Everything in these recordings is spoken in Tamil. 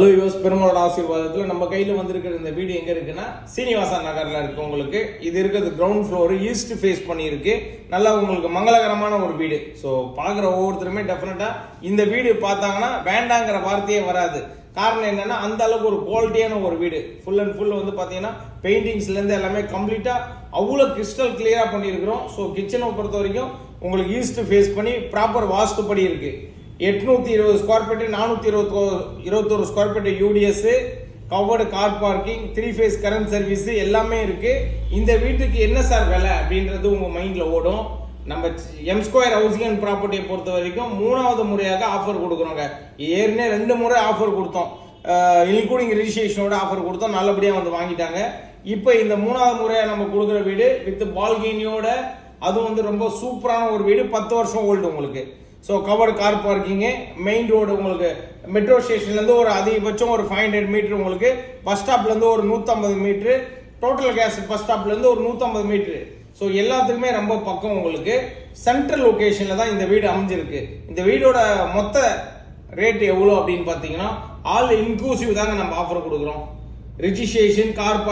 ஹலோ யூஸ் பெருமாளோட ஆசீர்வாதத்தில் நம்ம கையில் வந்திருக்கிற இந்த வீடு எங்கே இருக்குன்னா சீனிவாசா நகரில் இருக்கு. உங்களுக்கு இது இருக்கிறது கிரவுண்ட் ஃப்ளோரு, ஈஸ்ட் ஃபேஸ் பண்ணியிருக்கு. நல்லா உங்களுக்கு மங்களகரமான ஒரு வீடு. ஸோ பார்க்குற ஒவ்வொருத்தருமே டெஃபினட்டாக இந்த வீடு பார்த்தாங்கன்னா வேண்டாங்கிற வார்த்தையே வராது. காரணம் என்னன்னா அந்த அளவுக்கு ஒரு குவாலிட்டியான ஒரு வீடு. ஃபுல் அண்ட் ஃபுல் வந்து பார்த்தீங்கன்னா பெயிண்டிங்ஸ்லேருந்து எல்லாமே கம்ப்ளீட்டாக அவ்வளோ கிறிஸ்டல் கிளியராக பண்ணியிருக்கிறோம். ஸோ கிச்சனை பொறுத்த வரைக்கும் உங்களுக்கு ஈஸ்ட் ஃபேஸ் பண்ணி ப்ராப்பர் வாஸ்துப்படி இருக்குது. 820 square feet, 421 square feet UDS, covered car parking, 3 phase current service எல்லாமே இருக்கு. இந்த வீட்டுக்கு என்ன சார் விலை அப்படின்றது உங்க மைண்ட்ல ஓடும். நம்ம எம் ஸ்கொயர் ஹவுசிங் அண்ட் ப்ராப்பர்ட்டியை பொறுத்த வரைக்கும் 3வது முறையாக ஆஃபர் கொடுக்குறோங்க. ஏற்கனவே 2 முறை ஆஃபர் கொடுத்தோம், இன்க்ளூடிங் ரிஜிஸ்ட்ரேஷனோட ஆஃபர் கொடுத்தோம், நல்லபடியாக வந்து வாங்கிட்டாங்க. இப்போ இந்த 3வது முறையாக நம்ம கொடுக்குற வீடு வித் பால்கனியோட, அதுவும் வந்து ரொம்ப சூப்பரான ஒரு வீடு. 10 வருஷம் ஓல்டு உங்களுக்கு. So covered car parking, main road உங்களுக்கு மெட்ரோ ஸ்டேஷன்லேருந்து ஒரு அதிகபட்சம் ஒரு 500 மீட்டர், உங்களுக்கு பஸ் ஸ்டாப்லேருந்து ஒரு 150 மீட்ரு, டோட்டல் கேஸ் பஸ் ஸ்டாப்லேருந்து ஒரு 150 மீட்ரு. ஸோ எல்லாத்துக்குமே ரொம்ப பக்கம். உங்களுக்கு சென்ட்ரல் லொக்கேஷனில் தான் இந்த வீடு அமைஞ்சிருக்கு. இந்த வீடோட மொத்த ரேட் எவ்வளோ அப்படின்னு பார்த்தீங்கன்னா ஆல் இன்க்ளூசிவ் தாங்க நம்ம ஆஃபர் கொடுக்குறோம். ரிஜிஸ்ட்ரேஷன், கார்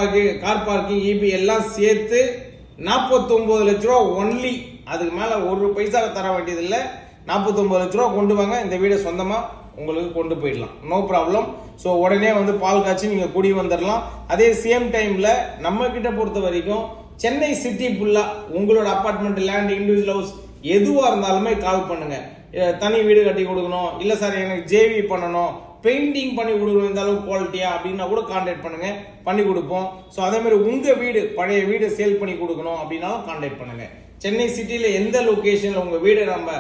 பார்க்கிங், இபி எல்லாம் சேர்த்து 49 லட்ச ரூபா ஒன்லி. அதுக்கு மேலே ஒரு பைசாவை தர வேண்டியதில்லை. 49 லட்ச ரூபா கொண்டு வாங்க, இந்த வீடை சொந்தமாக உங்களுக்கு கொண்டு போயிடலாம், நோ ப்ராப்ளம். ஸோ உடனே வந்து பால் காய்ச்சி நீங்கள் குடி வந்துடலாம். அதே சேம் டைமில் நம்ம கிட்ட பொறுத்த வரைக்கும் சென்னை சிட்டி ஃபுல்லாக உங்களோட அப்பார்ட்மெண்ட், லேண்ட், இண்டிவிஜுவல் ஹவுஸ் எதுவாக இருந்தாலுமே கால் பண்ணுங்க. தனி வீடு கட்டி கொடுக்கணும், இல்லை சார் எனக்கு ஜேவி பண்ணணும், பெயிண்டிங் பண்ணி கொடுக்கணும், இந்த அளவுக்கு குவாலிட்டியா அப்படின்னா கூட கான்டாக்ட் பண்ணுங்க, பண்ணி கொடுப்போம். ஸோ அதே மாதிரி உங்க வீடு, பழைய வீடு சேல் பண்ணி கொடுக்கணும் அப்படின்னாலும் கான்டாக்ட் பண்ணுங்க. சென்னை சிட்டியில் எந்த லொக்கேஷனில் உங்க வீடு நம்ம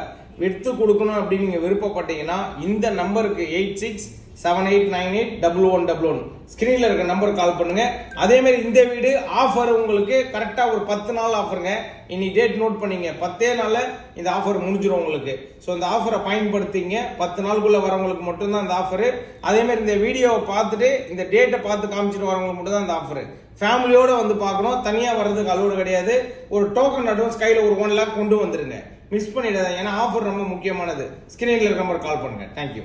விற்று கொடுக்கணும் அப்படின்னு நீங்கள் விருப்பப்பட்டீங்கன்னா இந்த நம்பருக்கு 8678981111 ஸ்கிரீனில் இருக்க நம்பர் கால் பண்ணுங்க. அதே மாதிரி இந்த வீடு ஆஃபர் உங்களுக்கு கரெக்டாக ஒரு 10 நாள் ஆஃபருங்க. இன்னைக்கு டேட் நோட் பண்ணீங்க, 10 நாளில் இந்த ஆஃபர் முடிஞ்சிடும் உங்களுக்கு. ஸோ இந்த ஆஃபரை பயன்படுத்திங்க. 10 நாளுக்குள்ள வரவங்களுக்கு மட்டும்தான் இந்த ஆஃபரு. அதே மாதிரி இந்த வீடியோவை பார்த்துட்டு இந்த டேட்டை பார்த்து காமிச்சிட்டு வரவங்களுக்கு மட்டும் தான் இந்த ஆஃபரு. ஃபேமிலியோட வந்து பார்க்கணும், தனியாக வர்றதுக்கு அலோடு கிடையாது. ஒரு டோக்கன் அட்வான்ஸ் கையில் ஒரு 1 லேக் கொண்டு வந்துருங்க, மிஸ் பண்ணிடாத. ஏன்னா ஆஃபர் ரொம்ப முக்கியமானது. ஸ்கிரீனில் இருக்க நம்பர் கால் பண்ணுங்க. தேங்க்யூ.